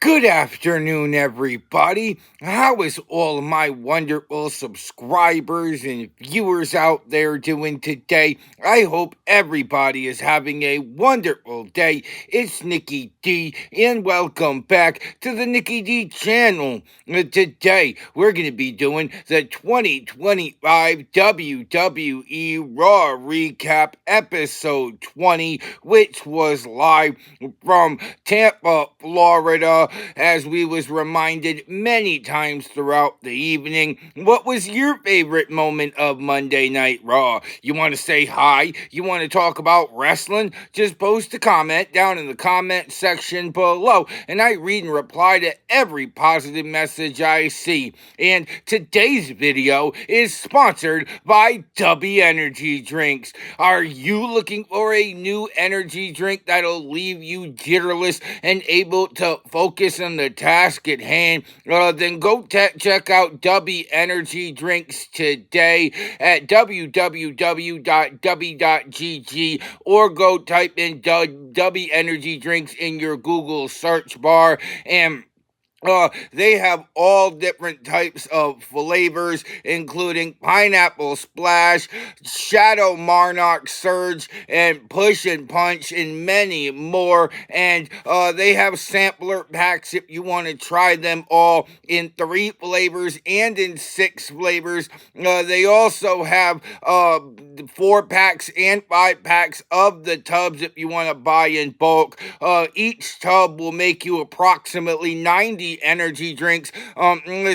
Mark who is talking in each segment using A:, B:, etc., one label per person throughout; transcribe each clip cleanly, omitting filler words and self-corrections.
A: Good afternoon, everybody. How is all of my wonderful subscribers and viewers out there doing today? I hope everybody is having a wonderful day. It's Nikki D, and welcome back to the Nikki D channel. Today, we're going to be doing the 2025 WWE Raw Recap episode 20, which was live from Tampa, Florida, as we was reminded many times throughout the evening. What was your favorite moment of Monday Night Raw? You want to say hi? You want to talk about wrestling? Just post a comment down in the comment section below, and I read and reply to every positive message I see. And today's video is sponsored by W Energy Drinks. Are you looking for a new energy drink that'll leave you jitterless and able to focus on the task at hand? Then go check out W Energy Drinks today at www.w.gg, or go type in W Energy Drinks in your Google search bar, and they have all different types of flavors, including Pineapple Splash, Shadow Monarch Surge, and Push and Punch, and many more. And they have sampler packs if you want to try them all in 3 flavors and in 6 flavors. They also have 4 packs and 5 packs of the tubs if you want to buy in bulk. Each tub will make you approximately 90 energy drinks,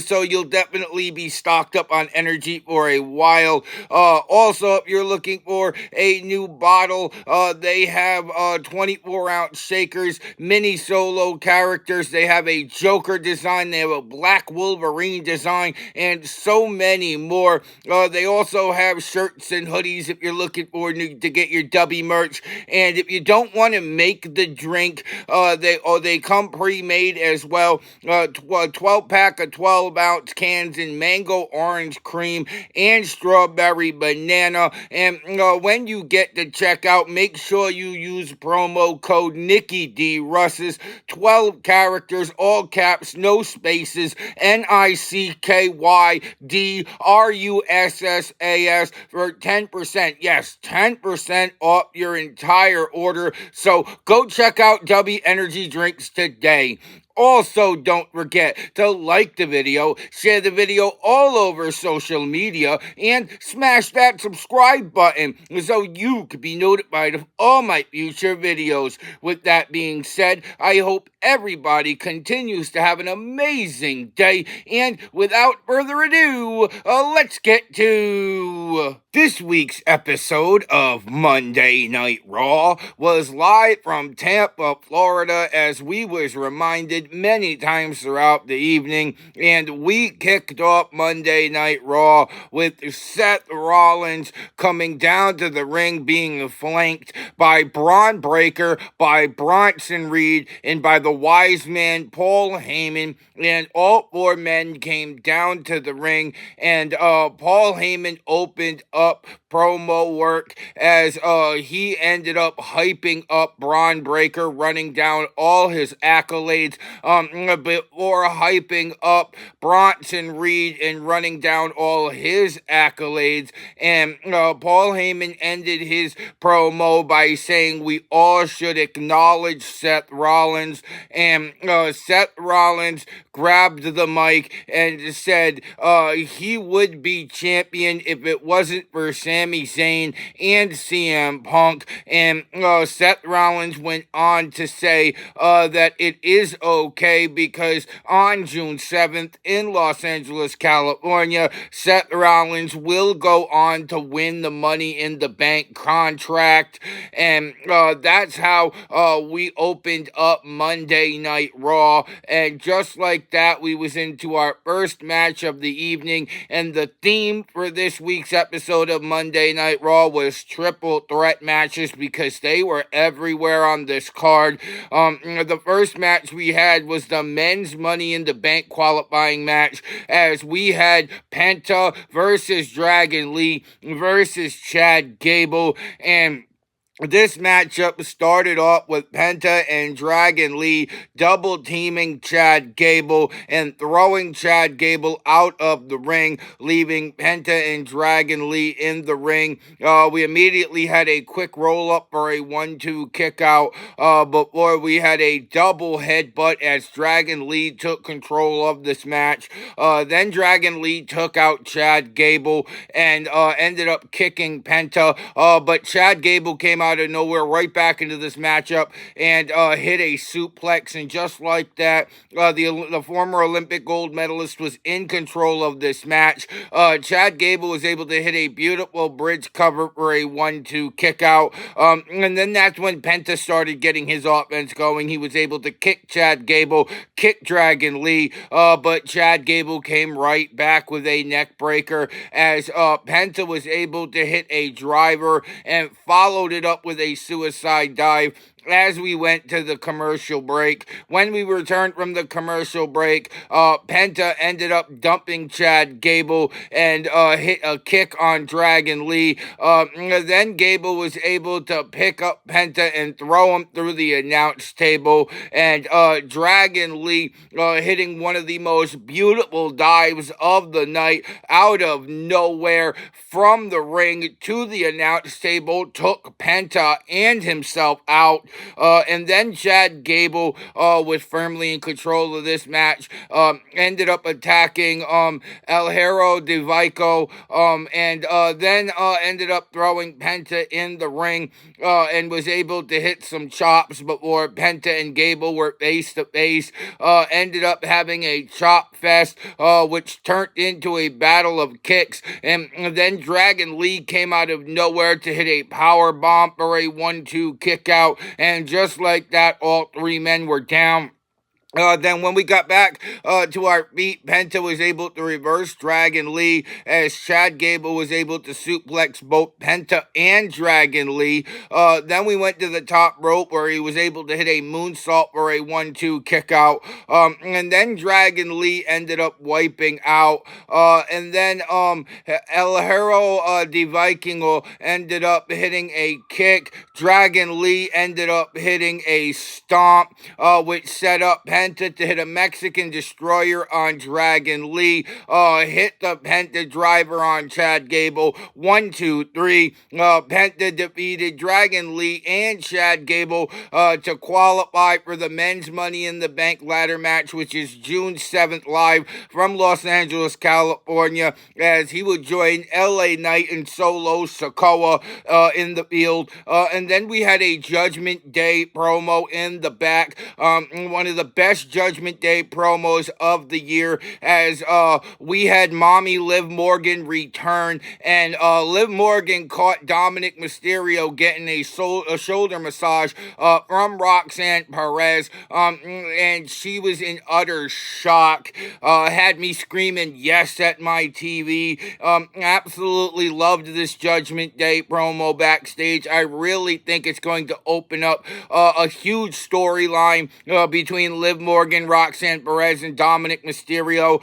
A: so you'll definitely be stocked up on energy for a while. Also, if you're looking for a new bottle, they have 24-ounce shakers, mini solo characters. They have a Joker design, they have a Black Wolverine design, and so many more. They also have shirts and hoodies if you're looking for to get your W merch. And if you don't want to make the drink, they come pre-made as well. 12-pack of 12-ounce cans in mango orange cream and strawberry banana. And when you get to checkout, make sure you use promo code Nikki D Russes, 12 characters, all caps, no spaces, NICKYDRUSSAS for 10%. Yes, 10% off your entire order. So go check out W Energy Drinks today. Also, don't forget to like the video, share the video all over social media, and smash that subscribe button so you can be notified of all my future videos. With that being said, I hope everybody continues to have an amazing day, and without further ado, let's get to this week's episode of Monday Night Raw. Was live from Tampa, Florida, as we was reminded many times throughout the evening, and we kicked off Monday Night Raw with Seth Rollins coming down to the ring, being flanked by Braun Breaker, by Bronson Reed, and by the wise man Paul Heyman. And all 4 men came down to the ring, and Paul Heyman opened up promo work as he ended up hyping up Braun Breaker, running down all his accolades before hyping up Bronson Reed and running down all his accolades. And Paul Heyman ended his promo by saying we all should acknowledge Seth Rollins. And Seth Rollins grabbed the mic and said he would be champion if it wasn't for Sami Zayn and CM Punk. And Seth Rollins went on to say that it is okay because on June 7th in Los Angeles, California, Seth Rollins will go on to win the Money in the Bank contract. And that's how we opened up Monday Night Raw. And just like that, we was into our first match of the evening, and the theme for this week's episode of Monday Night Raw was triple threat matches because they were everywhere on this card. The first match we had was the men's Money in the Bank qualifying match, as we had Penta versus Dragon Lee versus Chad Gable. And This matchup started off with Penta and Dragon Lee double teaming Chad Gable and throwing Chad Gable out of the ring, leaving Penta and Dragon Lee in the ring. We immediately had a quick roll up for a 1-2 kick out before we had a double headbutt as Dragon Lee took control of this match. Then Dragon Lee took out Chad Gable and ended up kicking Penta, but Chad Gable came out of nowhere right back into this matchup and hit a suplex, and just like that, the former Olympic gold medalist was in control of this match. Chad Gable was able to hit a beautiful bridge cover for a 1-2 kick out, and then that's when Penta started getting his offense going. He was able to kick Chad Gable, kick Dragon Lee, but Chad Gable came right back with a neck breaker as Penta was able to hit a driver and followed it up with a suicide dive as we went to the commercial break. When we returned from the commercial break, Penta ended up dumping Chad Gable and hit a kick on Dragon Lee. Then Gable was able to pick up Penta and throw him through the announce table, and Dragon Lee hitting one of the most beautiful dives of the night out of nowhere from the ring to the announce table, took Penta and himself out. And then Chad Gable was firmly in control of this match, ended up attacking El Hero de Vico, and then ended up throwing Penta in the ring and was able to hit some chops before Penta and Gable were face to face. Ended up having a chop fest, which turned into a battle of kicks, and then Dragon Lee came out of nowhere to hit a power bomb for a 1-2 kick out, and just like that, all three men were down. Then when we got back to our feet, Penta was able to reverse Dragon Lee as Chad Gable was able to suplex both Penta and Dragon Lee. Then we went to the top rope where he was able to hit a moonsault for a 1-2 kick out. And then Dragon Lee ended up wiping out. And then El Hero de Vikingo ended up hitting a kick. Dragon Lee ended up hitting a stomp, which set up Penta to hit a Mexican destroyer on Dragon Lee, hit the Penta driver on Chad Gable. 1, 2, 3. Penta defeated Dragon Lee and Chad Gable to qualify for the men's Money in the Bank ladder match, which is June 7th live from Los Angeles, California, as he would join LA Knight and Solo Sikoa in the field. And then we had a Judgment Day promo in the back, one of the best Judgment Day promos of the year, as we had Mommy Liv Morgan return, and Liv Morgan caught Dominic Mysterio getting a shoulder massage from Roxanne Perez, and she was in utter shock, had me screaming yes at my TV. Absolutely loved this Judgment Day promo backstage. I really think it's going to open up a huge storyline between Liv Morgan, Roxanne Perez, and Dominic Mysterio.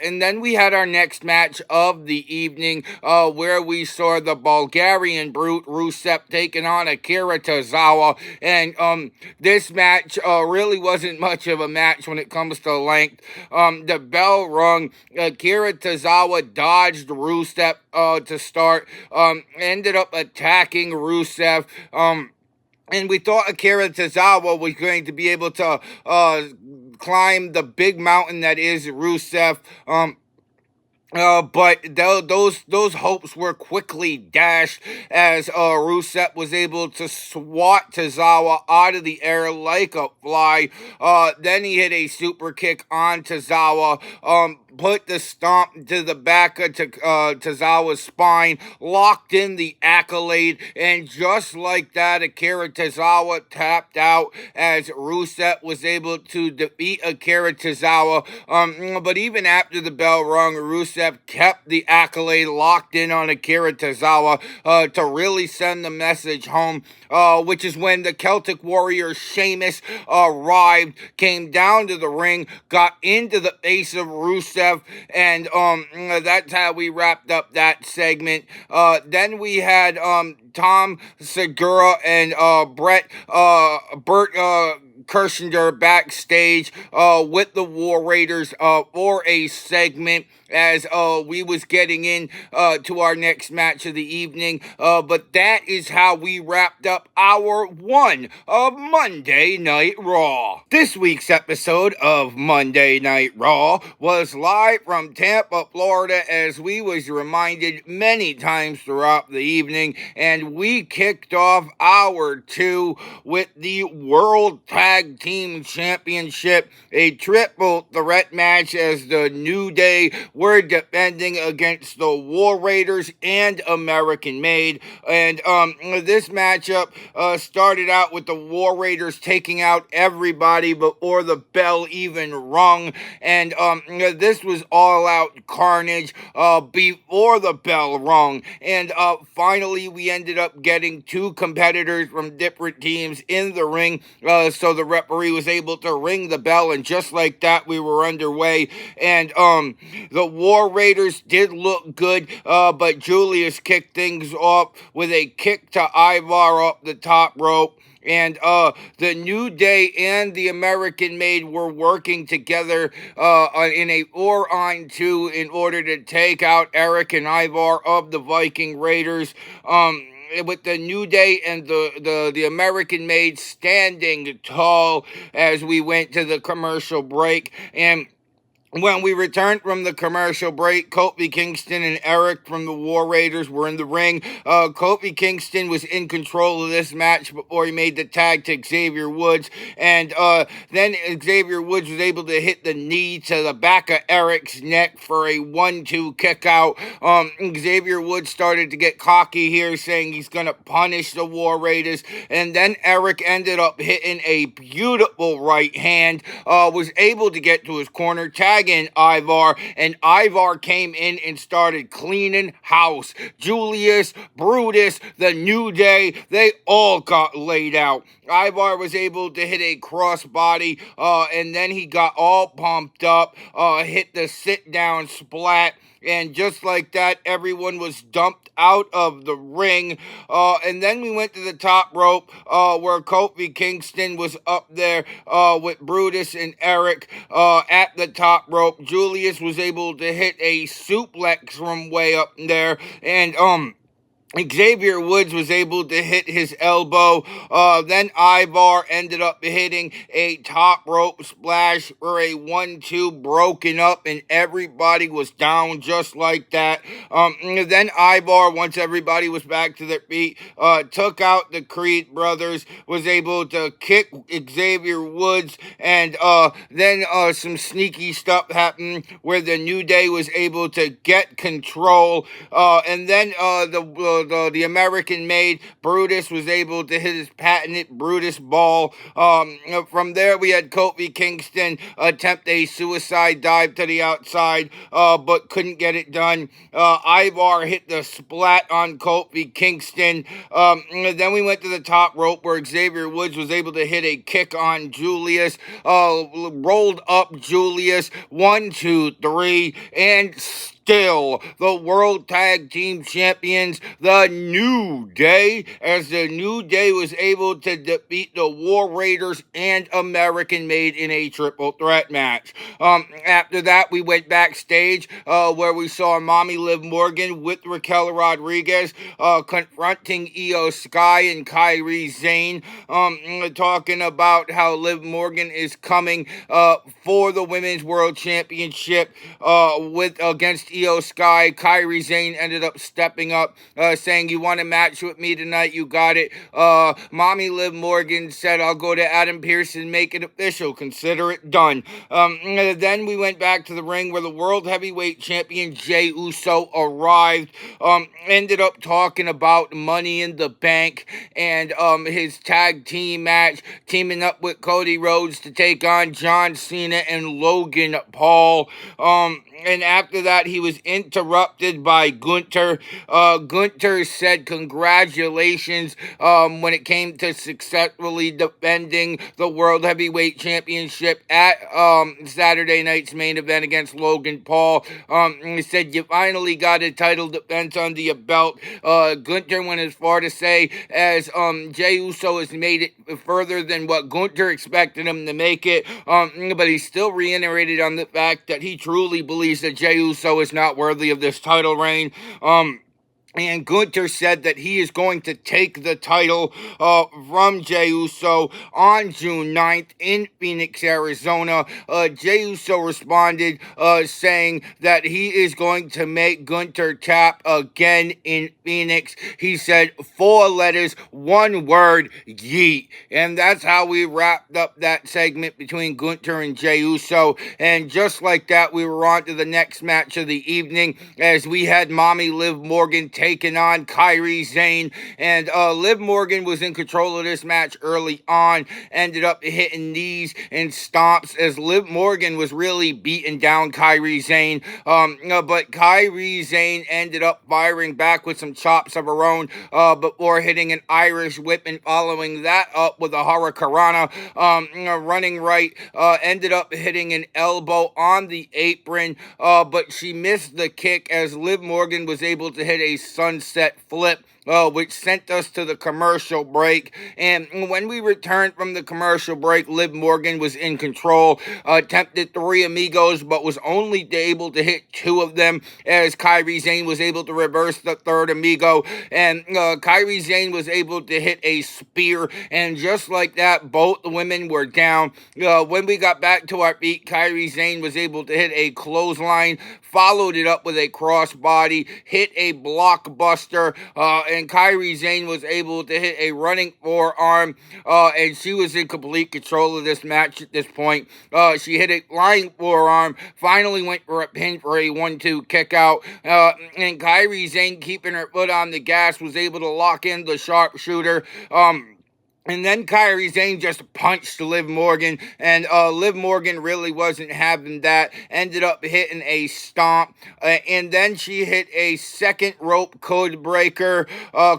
A: And then we had our next match of the evening, where we saw the Bulgarian Brute Rusev taking on Akira Tozawa. And this match really wasn't much of a match when it comes to length. The bell rung. Akira Tozawa dodged Rusev to start. Ended up attacking Rusev. And we thought Akira Tozawa was going to be able to climb the big mountain that is Rusev. But those hopes were quickly dashed as Rusev was able to swat Tozawa out of the air like a fly. Then he hit a super kick on Tozawa, put the stomp to the back of Tozawa's spine, locked in the accolade, and just like that, Akira Tozawa tapped out as Rusev was able to defeat Akira Tozawa. But even after the bell rung, Rusev kept the accolade locked in on Akira Tozawa to really send the message home, which is when the Celtic Warrior Sheamus arrived, came down to the ring, got into the face of Rusev, Rusev, and that's how we wrapped up that segment. Then we had Tom Segura and Bert Kirschner backstage with the War Raiders for a segment as we was getting in to our next match of the evening. But that is how we wrapped up our one of Monday Night Raw. This week's episode of Monday Night Raw was live from Tampa, Florida, as we was reminded many times throughout the evening, and we kicked off hour 2 with the World Tag Team Championship, a triple threat match as the New Day were defending against the War Raiders and American Made. And this matchup started out with the War Raiders taking out everybody before the bell even rung, and this was all out carnage before the bell rung. And finally we ended up getting 2 competitors from different teams in the ring, so the referee was able to ring the bell, and just like that we were underway. And the War Raiders did look good, but Julius kicked things off with a kick to Ivar up the top rope. And the New Day and the American Made were working together in a 4-on-2 in order to take out Eric and Ivar of the Viking Raiders. With the New Day and the American Made standing tall as we went to the commercial break. And when we returned from the commercial break, Kofi Kingston and Eric from the War Raiders were in the ring. Kofi Kingston was in control of this match before he made the tag to Xavier Woods. And then Xavier Woods was able to hit the knee to the back of Eric's neck for a 1-2 kick out. Xavier Woods started to get cocky here, saying he's going to punish the War Raiders. And then Eric ended up hitting a beautiful right hand, was able to get to his corner, tagging Ivar, and Ivar came in and started cleaning house. Julius, Brutus, the New Day, they all got laid out. Ivar was able to hit a crossbody, and then he got all pumped up, hit the sit-down splat, and just like that, everyone was dumped out of the ring. And then we went to the top rope, where Kofi Kingston was up there with Brutus and Eric at the top rope. Julius was able to hit a suplex from way up there, and Xavier Woods was able to hit his elbow. Then Ivar ended up hitting a top rope splash for a 1-2, broken up, and everybody was down just like that. Then Ivar, once everybody was back to their feet, took out the Creed brothers, was able to kick Xavier Woods, and then some sneaky stuff happened where the New Day was able to get control, and then the American Made Brutus was able to hit his patented Brutus ball. From there we had Kofi Kingston attempt a suicide dive to the outside, but couldn't get it done. Ivar hit the splat on Kofi Kingston. Then we went to the top rope where Xavier Woods was able to hit a kick on Julius, rolled up Julius, 1, 2, 3, and still the World Tag Team Champions, the New Day, as the New Day was able to defeat the War Raiders and American Made in a triple threat match. After that, we went backstage where we saw Mommy Liv Morgan with Raquel Rodriguez confronting Io Sky and Kairi Sane, talking about how Liv Morgan is coming for the Women's World Championship against Io Sky. Kairi Sane ended up stepping up, saying, "You want a match with me tonight? You got it." Mommy Liv Morgan said, "I'll go to Adam Pearce and make it official. Consider it done." Then we went back to the ring where the World Heavyweight Champion Jey Uso arrived, ended up talking about Money in the Bank and his tag team match, teaming up with Cody Rhodes to take on John Cena and Logan Paul. And after that, he was interrupted by Gunther. Gunther said congratulations when it came to successfully defending the World Heavyweight Championship at Saturday night's main event against Logan Paul. He said, you finally got a title defense under your belt. Gunther went as far to say as Jey Uso has made it further than what Gunther expected him to make it, but he still reiterated on the fact that he truly believes that Jey Uso is not worthy of this title reign. And Gunther said that he is going to take the title from Jey Uso on June 9th in Phoenix, Arizona. Jey Uso responded saying that he is going to make Gunther tap again in Phoenix. He said 4 letters, 1 word, yeet. And that's how we wrapped up that segment between Gunther and Jey Uso. And just like that, we were on to the next match of the evening as we had Mommy Liv Morgan taking on Kairi Sane, and Liv Morgan was in control of this match early on, ended up hitting knees and stomps as Liv Morgan was really beating down Kairi Sane, but Kairi Sane ended up firing back with some chops of her own before hitting an Irish whip and following that up with a Hurricanrana, running right, ended up hitting an elbow on the apron, but she missed the kick as Liv Morgan was able to hit a sunset flip, which sent us to the commercial break. And when we returned from the commercial break, Liv Morgan was in control, attempted 3 amigos, but was only able to hit 2 of them as Kairi Sane was able to reverse the 3rd amigo, and Kairi Sane was able to hit a spear, and just like that, both women were down. When we got back to our feet, Kairi Sane was able to hit a clothesline, followed it up with a crossbody, hit a blockbuster, and Kairi Sane was able to hit a running forearm, and she was in complete control of this match at this point. She hit a flying forearm, finally went for a pin for a 1-2 kick out, and Kairi Sane, keeping her foot on the gas, was able to lock in the sharpshooter. And then Kairi Sane just punched Liv Morgan, and Liv Morgan really wasn't having that. Ended up hitting a stomp, and then she hit a second rope code breaker,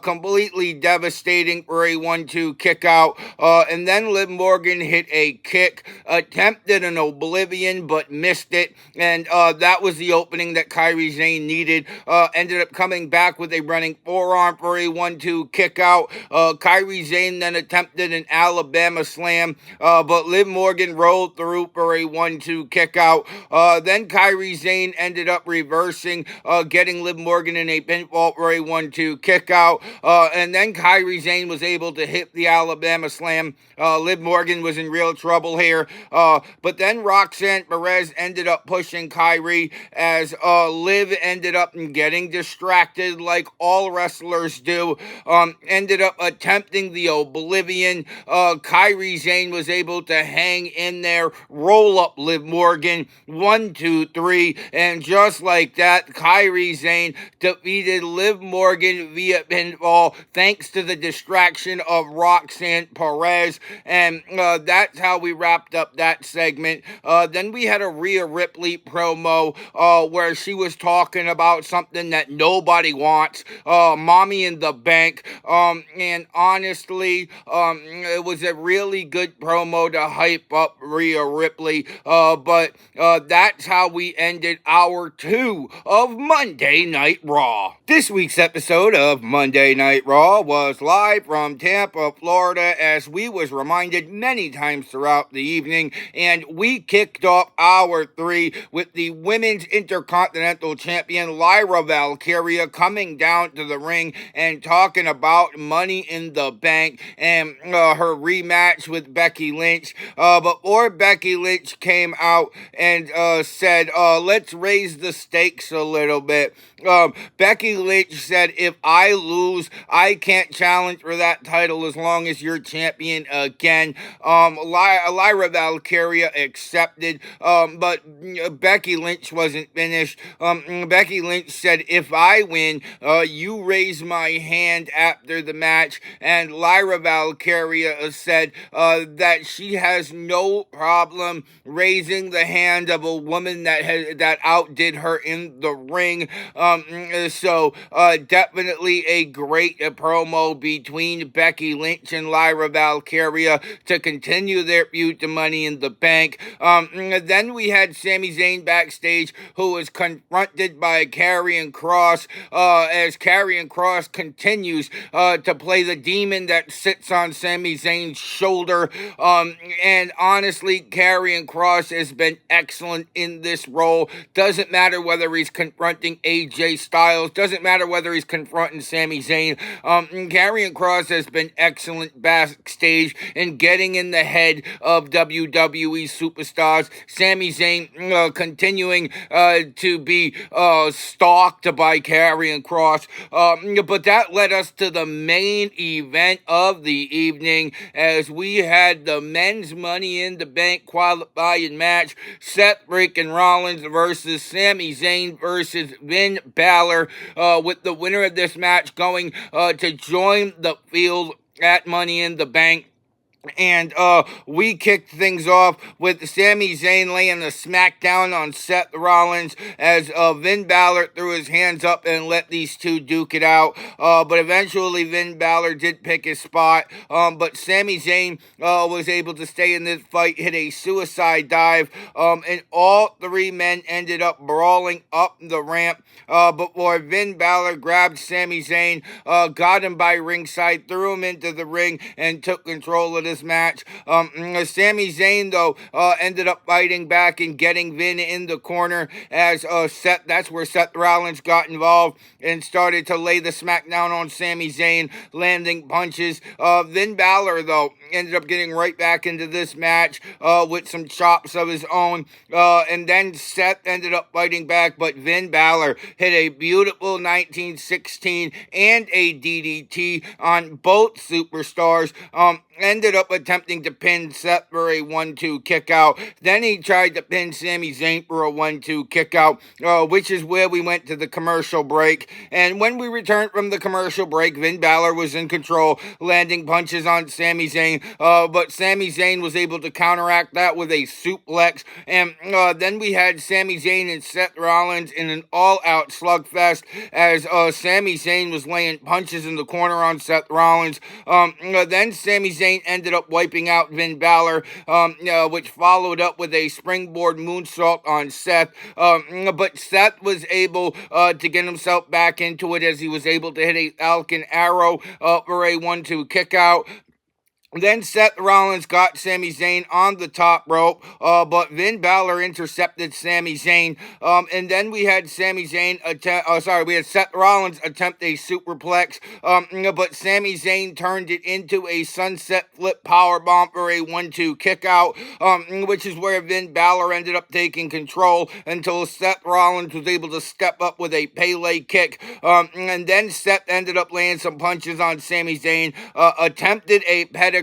A: completely devastating for a 1-2 kick out. And then Liv Morgan hit a kick, attempted an oblivion, but missed it, and that was the opening that Kairi Sane needed. Ended up coming back with a running forearm for a 1-2 kick out. Kairi Sane then attempted an Alabama slam, but Liv Morgan rolled through for a 1-2 kick out. Then Kairi Sane ended up reversing, getting Liv Morgan in a pinfall for a 1-2 kick out. And then Kairi Sane was able to hit the Alabama slam. Liv Morgan was in real trouble here. But then Roxanne Perez ended up pushing Kairi as Liv ended up getting distracted like all wrestlers do. Ended up attempting the oblivion. Kairi Sane was able to hang in there, roll up Liv Morgan, 1, 2, 3, and just like that, Kairi Sane defeated Liv Morgan via pinfall thanks to the distraction of Roxanne Perez, and that's how we wrapped up that segment. Then we had a Rhea Ripley promo where she was talking about something that nobody wants, Mommy in the Bank, and honestly, it was a really good promo to hype up Rhea Ripley, but that's how we ended hour 2 of Monday Night Raw. This week's episode of Monday Night Raw was live from Tampa, Florida, as we was reminded many times throughout the evening, and we kicked off hour 3 with the Women's Intercontinental Champion Lyra Valkyria coming down to the ring and talking about Money in the Bank and her rematch with Becky Lynch. Before Becky Lynch came out and said, let's raise the stakes a little bit. Becky Lynch said, if I lose, I can't challenge for that title as long as you're champion again. Lyra Valkyria accepted, but Becky Lynch wasn't finished. Becky Lynch said, if I win, you raise my hand after the match, and Lyra Valkyria Valkyria said that she has no problem raising the hand of a woman that outdid her in the ring. So definitely a great promo between Becky Lynch and Lyra Valkyria to continue their feud to Money in the Bank. Then we had Sami Zayn backstage, who was confronted by Karrion Kross as Karrion Kross continues to play the demon that sits on Sami Zayn's shoulder. And honestly, Karrion Kross has been excellent in this role. Doesn't matter whether he's confronting AJ Styles. Doesn't matter whether he's confronting Sami Zayn. Karrion Kross has been excellent backstage in getting in the head of WWE superstars. Sami Zayn continuing to be stalked by Karrion Kross. But that led us to the main event of the evening as we had the men's Money in the Bank qualifying match. Seth freaking Rollins versus Sami Zayn versus Finn Balor, with the winner of this match going to join the field at Money in the Bank. And we kicked things off with Sami Zayn laying the smackdown on Seth Rollins as Finn Balor threw his hands up and let these two duke it out. But eventually Finn Balor did pick his spot. But Sami Zayn was able to stay in this fight, hit a suicide dive. And all three men ended up brawling up the ramp. Before Finn Balor grabbed Sami Zayn, got him by ringside, threw him into the ring, and took control of this match. Sami Zayn, though, ended up fighting back and getting Vin in the corner as that's where Seth Rollins got involved and started to lay the smackdown on Sami Zayn, landing punches. Finn Balor, though, ended up getting right back into this match with some chops of his own. And then Seth ended up fighting back, but Finn Balor hit a beautiful 1916 and a DDT on both superstars. Ended up attempting to pin Seth for a 1-2 kick out. Then he tried to pin Sami Zayn for a 1-2 kick out, which is where we went to the commercial break. And when we returned from the commercial break, Finn Balor was in control, landing punches on Sami Zayn. But Sami Zayn was able to counteract that with a suplex. And then we had Sami Zayn and Seth Rollins in an all-out slugfest as Sami Zayn was laying punches in the corner on Seth Rollins. Then Sami Zayn ended up wiping out Finn Balor, which followed up with a springboard moonsault on Seth. But Seth was able to get himself back into it as he was able to hit a Falcon Arrow for a 1-2 kick out. Then Seth Rollins got Sami Zayn on the top rope, but Finn Balor intercepted Sami Zayn. And then we had Seth Rollins attempt a superplex, but Sami Zayn turned it into a sunset flip powerbomb for a 1-2 kick out, which is where Finn Balor ended up taking control until Seth Rollins was able to step up with a Pele kick. And then Seth ended up laying some punches on Sami Zayn, attempted a pedigree,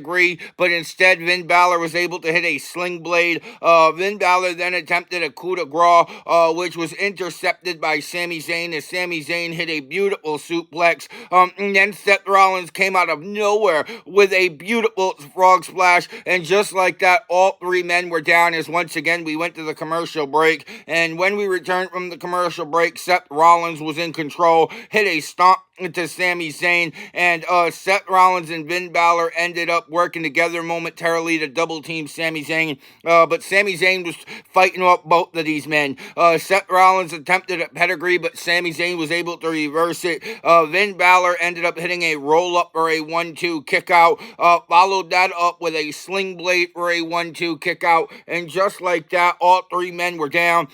A: but instead Finn Balor was able to hit a sling blade. Finn Balor then attempted a coup de grace, which was intercepted by Sami Zayn as Sami Zayn hit a beautiful suplex. And then Seth Rollins came out of nowhere with a beautiful frog splash, and just like that, all three men were down as once again we went to the commercial break. And when we returned from the commercial break, Seth Rollins was in control, hit a stomp to Sami Zayn, and Seth Rollins and Finn Balor ended up working together momentarily to double team Sami Zayn, but Sami Zayn was fighting off both of these men. Seth Rollins attempted a pedigree, but Sami Zayn was able to reverse it. Finn Balor ended up hitting a roll up or a 1-2 kick out, followed that up with a sling blade for a 1-2 kick out, and just like that, all three men were down.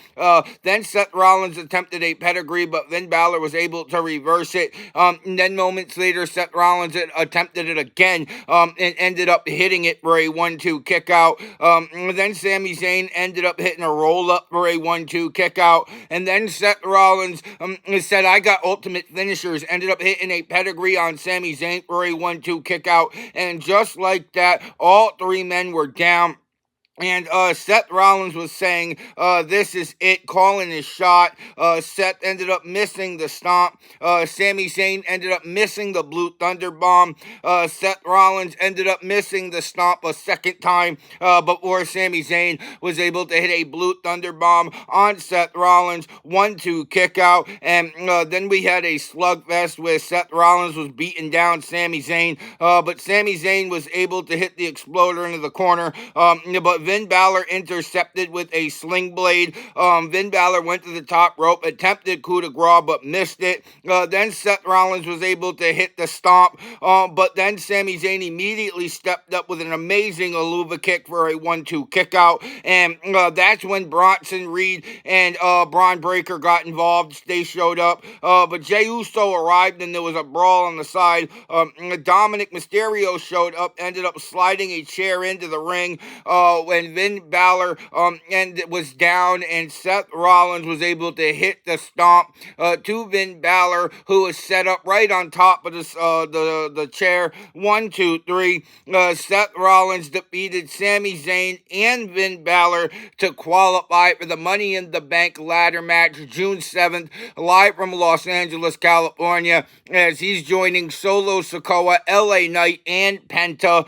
A: Then Seth Rollins attempted a pedigree, but Finn Balor was able to reverse it. And then moments later, Seth Rollins attempted it again, and ended up hitting it for a 1-2 kick out. Then Sami Zayn ended up hitting a roll up for a 1-2 kick out. And then Seth Rollins said, "I got ultimate finishers," ended up hitting a pedigree on Sami Zayn for a 1-2 kick out. And just like that, all three men were down. And Seth Rollins was saying, this is it, calling his shot. Seth ended up missing the stomp. Sami Zayn ended up missing the Blue Thunder Bomb. Seth Rollins ended up missing the stomp a second time before Sami Zayn was able to hit a Blue Thunder Bomb on Seth Rollins. 1-2 kick out. And then we had a slugfest where Seth Rollins was beating down Sami Zayn. But Sami Zayn was able to hit the exploder into the corner. But Finn Balor intercepted with a sling blade. Finn Balor went to the top rope, attempted coup de grace, but missed it. Then Seth Rollins was able to hit the stomp, but then Sami Zayn immediately stepped up with an amazing Aluva kick for a 1-2 kick out, and that's when Bronson Reed and Braun Breaker got involved. They showed up, but Jey Uso arrived, and there was a brawl on the side. Dominic Mysterio showed up, ended up sliding a chair into the ring, when Finn Balor was down, and Seth Rollins was able to hit the stomp to Finn Balor, who was set up right on top of the chair. 1, 2, 3. Seth Rollins defeated Sami Zayn and Finn Balor to qualify for the Money in the Bank ladder match June 7th, live from Los Angeles, California, as he's joining Solo Sikoa, LA Knight, and Penta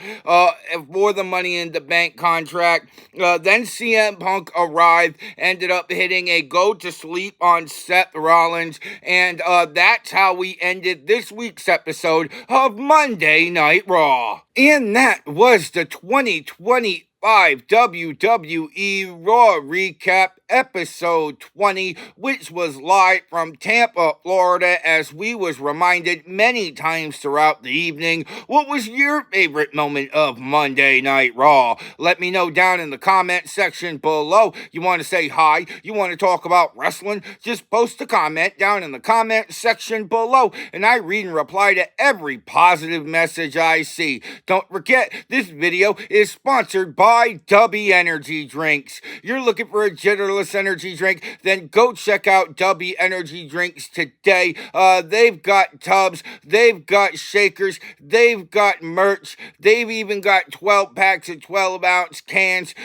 A: for the Money in the Bank contract. Then CM Punk arrived, ended up hitting a go to sleep on Seth Rollins, and that's how we ended this week's episode of Monday Night Raw. And that was the 2025 WWE Raw Recap episode 20, which was live from Tampa, Florida, as we was reminded many times throughout the evening. What was your favorite moment of Monday Night Raw? Let me know down in the comment section below. You want to say hi? You want to talk about wrestling? Just post a comment down in the comment section below, and I read and reply to every positive message I see. Don't forget, this video is sponsored by W Energy Drinks. You're looking for a jitterless energy drink? Then go check out W Energy Drinks today. They've got tubs, they've got shakers, they've got merch, they've even got 12 packs of 12-ounce cans.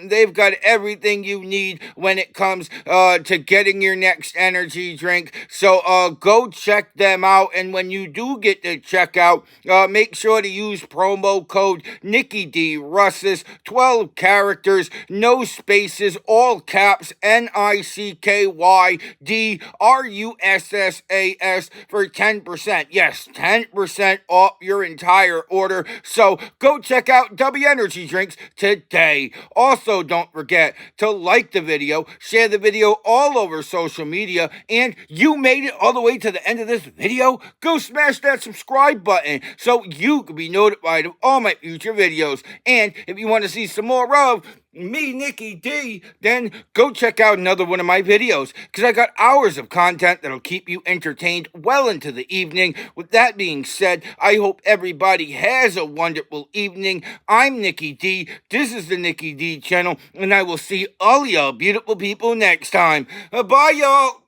A: They've got everything you need when it comes to getting your next energy drink. So go check them out, and when you do get to checkout, make sure to use promo code Nikki D Russes, 12 characters, no spaces, all caps, NICKYDRUSSAS for 10%. Yes, 10% off your entire order. So go check out W Energy Drinks today. Also, don't forget to like the video, share the video all over social media, and you made it all the way to the end of this video. Go smash that subscribe button so you can be notified of all my future videos. And if you want to see some more of me, Nikki D, then go check out another one of my videos, because I got hours of content that'll keep you entertained well into the evening. With that being said, I hope everybody has a wonderful evening. I'm Nikki D, this is the Nikki D channel, and I will see all y'all beautiful people next time. Bye, y'all.